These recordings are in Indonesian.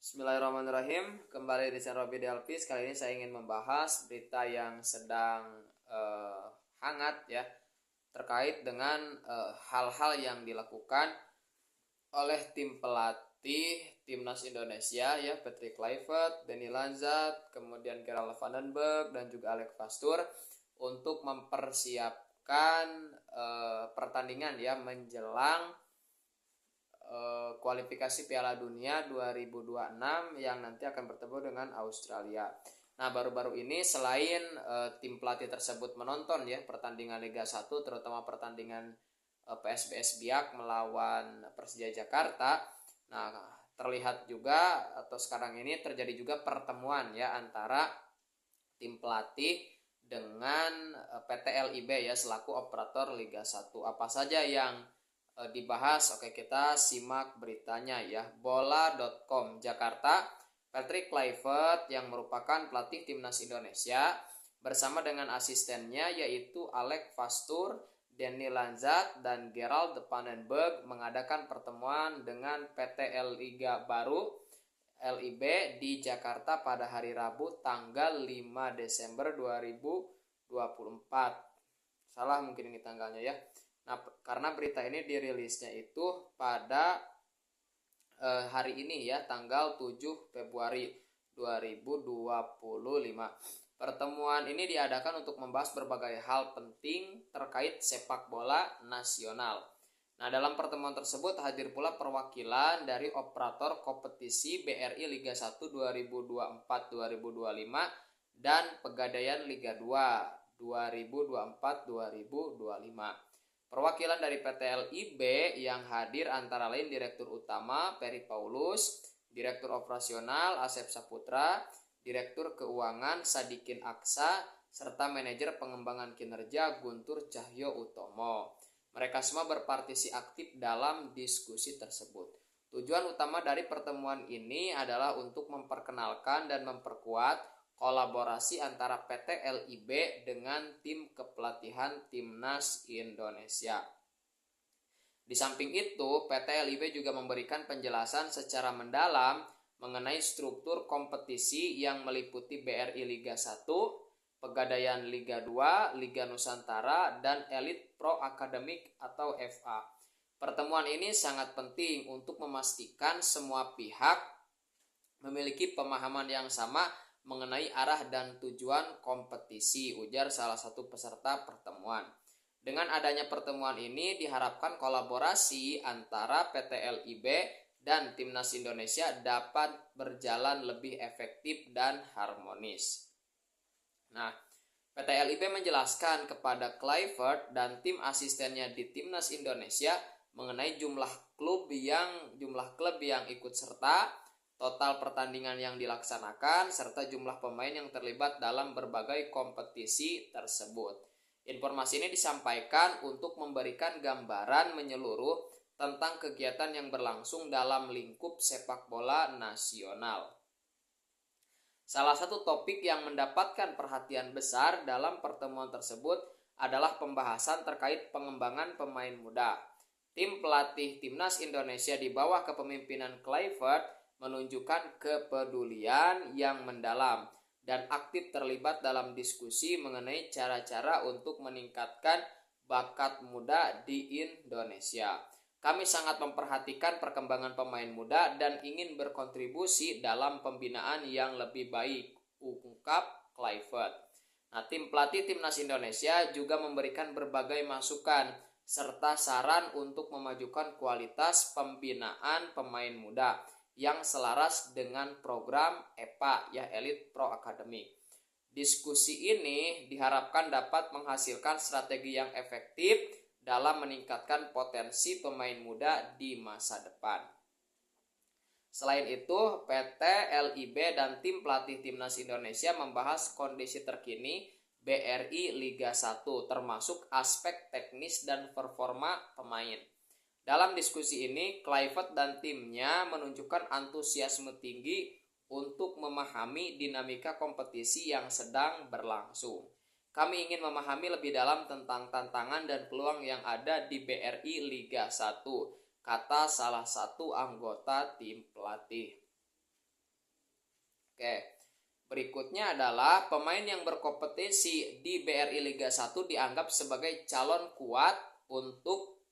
Bismillahirrahmanirrahim. Kembali di channel Robi Delpis. Kali ini saya ingin membahas berita yang sedang hangat ya, terkait dengan hal-hal yang dilakukan oleh tim pelatih timnas Indonesia ya, Patrick Kluivert, Danny Lanzat, kemudian Gerald Vandenberg dan juga Alex Pastoor untuk mempersiapkan pertandingan ya menjelang kualifikasi Piala Dunia 2026 yang nanti akan bertemu dengan Australia. Nah, baru-baru ini selain tim pelatih tersebut menonton ya pertandingan Liga 1, terutama pertandingan PSBS Biak melawan Persija Jakarta. Nah, terlihat juga atau sekarang ini terjadi juga pertemuan ya antara tim pelatih dengan PT LIB ya selaku operator Liga 1. Apa saja yang dibahas? Oke, kita simak beritanya ya. Bola.com Jakarta, Patrick Kluivert yang merupakan pelatih timnas Indonesia bersama dengan asistennya yaitu Alex Pastoor, Danny Lanzat dan Gerald Vandenberg mengadakan pertemuan dengan PT Liga Baru LIB di Jakarta pada hari Rabu tanggal 5 Desember 2024. Salah mungkin ini tanggalnya ya. Nah, karena berita ini dirilisnya itu pada hari ini ya, tanggal 7 Februari 2025. Pertemuan ini diadakan untuk membahas berbagai hal penting terkait sepak bola nasional. Nah, dalam pertemuan tersebut hadir pula perwakilan dari operator kompetisi BRI Liga 1 2024-2025 dan Pegadaian Liga 2 2024-2025. Perwakilan dari PT LIB yang hadir antara lain Direktur Utama Peri Paulus, Direktur Operasional Asep Saputra, Direktur Keuangan Sadikin Aksa, serta Manajer Pengembangan Kinerja Guntur Cahyo Utomo. Mereka semua berpartisipasi aktif dalam diskusi tersebut. Tujuan utama dari pertemuan ini adalah untuk memperkenalkan dan memperkuat kolaborasi antara PT LIB dengan tim kepelatihan Timnas Indonesia. Di samping itu, PT LIB juga memberikan penjelasan secara mendalam mengenai struktur kompetisi yang meliputi BRI Liga 1, Pegadaian Liga 2, Liga Nusantara, dan Elite Pro Academic atau FA. Pertemuan ini sangat penting untuk memastikan semua pihak memiliki pemahaman yang sama mengenai arah dan tujuan kompetisi, ujar salah satu peserta pertemuan. Dengan adanya pertemuan ini diharapkan kolaborasi antara PT LIB dan Timnas Indonesia dapat berjalan lebih efektif dan harmonis. Nah, PT LIB menjelaskan kepada Kluivert dan tim asistennya di Timnas Indonesia mengenai jumlah klub yang ikut serta, total pertandingan yang dilaksanakan, serta jumlah pemain yang terlibat dalam berbagai kompetisi tersebut. Informasi ini disampaikan untuk memberikan gambaran menyeluruh tentang kegiatan yang berlangsung dalam lingkup sepak bola nasional. Salah satu topik yang mendapatkan perhatian besar dalam pertemuan tersebut adalah pembahasan terkait pengembangan pemain muda. Tim pelatih Timnas Indonesia di bawah kepemimpinan Kluivert menunjukkan kepedulian yang mendalam dan aktif terlibat dalam diskusi mengenai cara-cara untuk meningkatkan bakat muda di Indonesia. Kami sangat memperhatikan perkembangan pemain muda dan ingin berkontribusi dalam pembinaan yang lebih baik, ungkap Kluivert. Nah, tim pelatih Timnas Indonesia juga memberikan berbagai masukan serta saran untuk memajukan kualitas pembinaan pemain muda yang selaras dengan program EPA ya, Elite Pro Academy. Diskusi ini diharapkan dapat menghasilkan strategi yang efektif dalam meningkatkan potensi pemain muda di masa depan. Selain itu, PT LIB dan tim pelatih Timnas Indonesia membahas kondisi terkini BRI Liga 1 termasuk aspek teknis dan performa pemain. Dalam diskusi ini, Kluivert dan timnya menunjukkan antusiasme tinggi untuk memahami dinamika kompetisi yang sedang berlangsung. Kami ingin memahami lebih dalam tentang tantangan dan peluang yang ada di BRI Liga 1, kata salah satu anggota tim pelatih. Oke. Berikutnya adalah pemain yang berkompetisi di BRI Liga 1 dianggap sebagai calon kuat untuk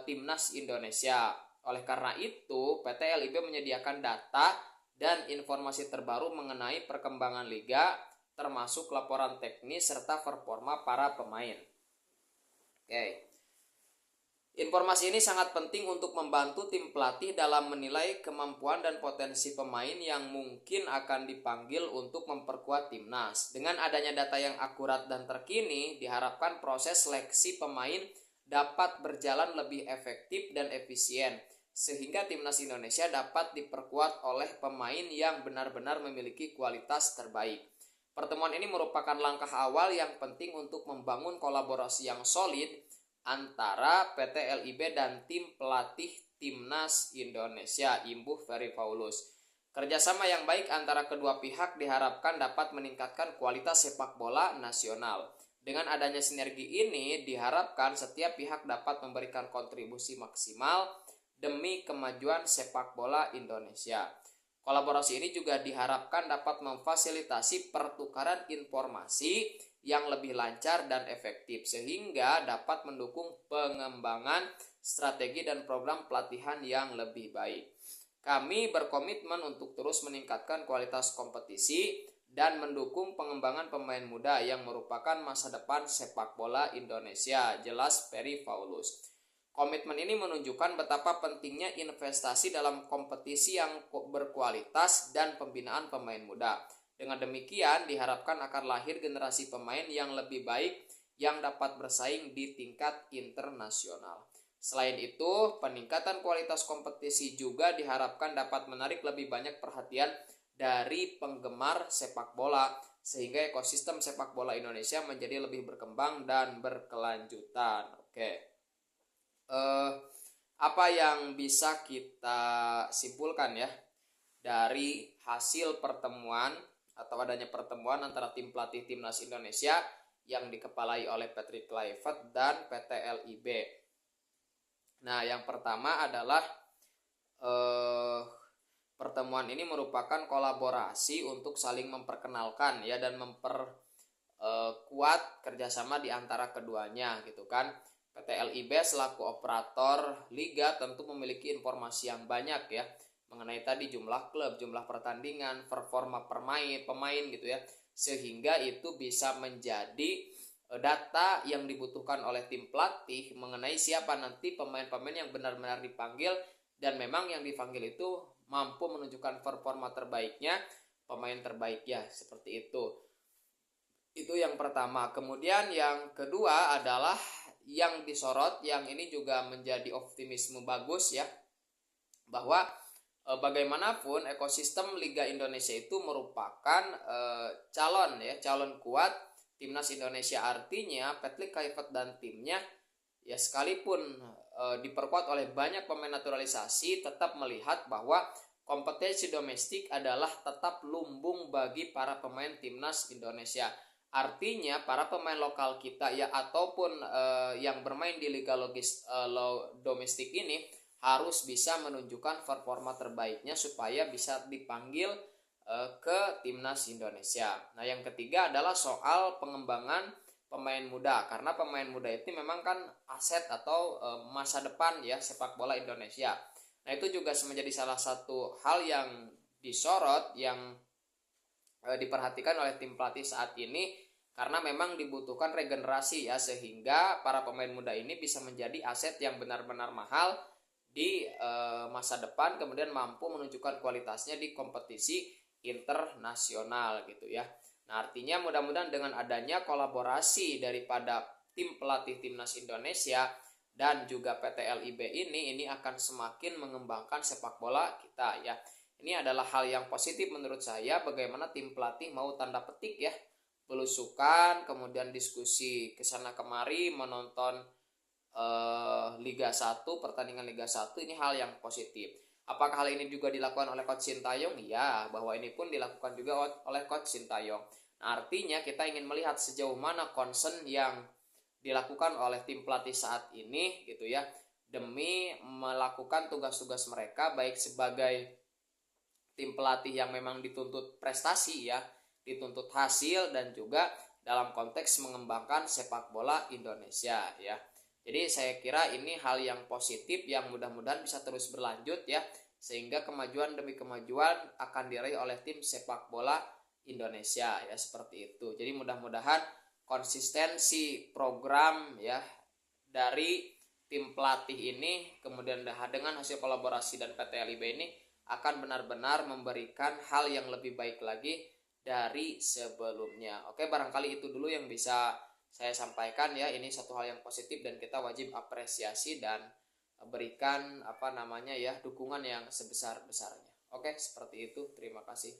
timnas Indonesia. Oleh karena itu, PT LIB menyediakan data dan informasi terbaru mengenai perkembangan liga, termasuk laporan teknis serta performa para pemain. Oke. Informasi ini sangat penting untuk membantu tim pelatih dalam menilai kemampuan dan potensi pemain yang mungkin akan dipanggil untuk memperkuat timnas. Dengan adanya data yang akurat dan terkini, diharapkan proses seleksi pemain dapat berjalan lebih efektif dan efisien, sehingga timnas Indonesia dapat diperkuat oleh pemain yang benar-benar memiliki kualitas terbaik. Pertemuan ini merupakan langkah awal yang penting untuk membangun kolaborasi yang solid antara PT LIB dan tim pelatih timnas Indonesia, Imbuh Ferry Paulus. Kerjasama yang baik antara kedua pihak diharapkan dapat meningkatkan kualitas sepak bola nasional. Dengan adanya sinergi ini, diharapkan setiap pihak dapat memberikan kontribusi maksimal demi kemajuan sepak bola Indonesia. Kolaborasi ini juga diharapkan dapat memfasilitasi pertukaran informasi yang lebih lancar dan efektif, sehingga dapat mendukung pengembangan strategi dan program pelatihan yang lebih baik. Kami berkomitmen untuk terus meningkatkan kualitas kompetisi dan mendukung pengembangan pemain muda yang merupakan masa depan sepak bola Indonesia, jelas Ferry Paulus. Komitmen ini menunjukkan betapa pentingnya investasi dalam kompetisi yang berkualitas dan pembinaan pemain muda. Dengan demikian, diharapkan akan lahir generasi pemain yang lebih baik yang dapat bersaing di tingkat internasional. Selain itu, peningkatan kualitas kompetisi juga diharapkan dapat menarik lebih banyak perhatian dari penggemar sepak bola, sehingga ekosistem sepak bola Indonesia menjadi lebih berkembang dan berkelanjutan. Oke. Apa yang bisa kita simpulkan ya dari hasil pertemuan atau adanya pertemuan antara tim pelatih timnas Indonesia yang dikepalai oleh Patrick Kluivert dan PT LIB. Nah, yang pertama adalah pertemuan ini merupakan kolaborasi untuk saling memperkenalkan ya dan memperkuat kerjasama di antara keduanya gitu kan. PT LIB selaku operator liga tentu memiliki informasi yang banyak ya mengenai tadi jumlah klub, jumlah pertandingan, performa pemain gitu ya, sehingga itu bisa menjadi data yang dibutuhkan oleh tim pelatih mengenai siapa nanti pemain-pemain yang benar-benar dipanggil dan memang yang dipanggil itu mampu menunjukkan performa terbaiknya, pemain terbaik ya, seperti itu. Itu yang pertama. Kemudian yang kedua adalah yang disorot, yang ini juga menjadi optimisme bagus ya, bahwa bagaimanapun ekosistem Liga Indonesia itu merupakan calon kuat timnas Indonesia. Artinya Patrick Kluivert dan timnya ya sekalipun diperkuat oleh banyak pemain naturalisasi, tetap melihat bahwa kompetensi domestik adalah tetap lumbung bagi para pemain timnas Indonesia. Artinya para pemain lokal kita ya ataupun yang bermain di liga domestik ini harus bisa menunjukkan performa terbaiknya supaya bisa dipanggil ke timnas Indonesia. Nah, yang ketiga adalah soal pengembangan pemain muda, karena pemain muda itu memang kan aset atau masa depan ya sepak bola Indonesia. Nah, itu juga menjadi salah satu hal yang disorot, yang diperhatikan oleh tim pelatih saat ini, karena memang dibutuhkan regenerasi ya, sehingga para pemain muda ini bisa menjadi aset yang benar-benar mahal di masa depan, kemudian mampu menunjukkan kualitasnya di kompetisi internasional gitu ya. Nah, artinya mudah-mudahan dengan adanya kolaborasi daripada tim pelatih timnas Indonesia dan juga PT LIB ini akan semakin mengembangkan sepak bola kita ya. Ini adalah hal yang positif menurut saya, bagaimana tim pelatih mau tanda petik ya belusukan, kemudian diskusi kesana kemari, menonton Liga 1, pertandingan Liga 1, ini hal yang positif. Apakah hal ini juga dilakukan oleh Coach Sintayong? Ya, bahwa ini pun dilakukan juga oleh Coach Sintayong. Nah, artinya kita ingin melihat sejauh mana concern yang dilakukan oleh tim pelatih saat ini gitu ya, demi melakukan tugas-tugas mereka baik sebagai tim pelatih yang memang dituntut prestasi ya, dituntut hasil dan juga dalam konteks mengembangkan sepak bola Indonesia ya. Jadi saya kira ini hal yang positif yang mudah-mudahan bisa terus berlanjut ya, sehingga kemajuan demi kemajuan akan diraih oleh tim sepak bola Indonesia ya, seperti itu. Jadi mudah-mudahan konsistensi program ya dari tim pelatih ini kemudian dengan hasil kolaborasi dan PT LIB ini akan benar-benar memberikan hal yang lebih baik lagi dari sebelumnya. Oke, barangkali itu dulu yang bisa saya sampaikan ya. Ini satu hal yang positif dan kita wajib apresiasi dan berikan dukungan yang sebesar-besarnya. Oke, seperti itu. Terima kasih.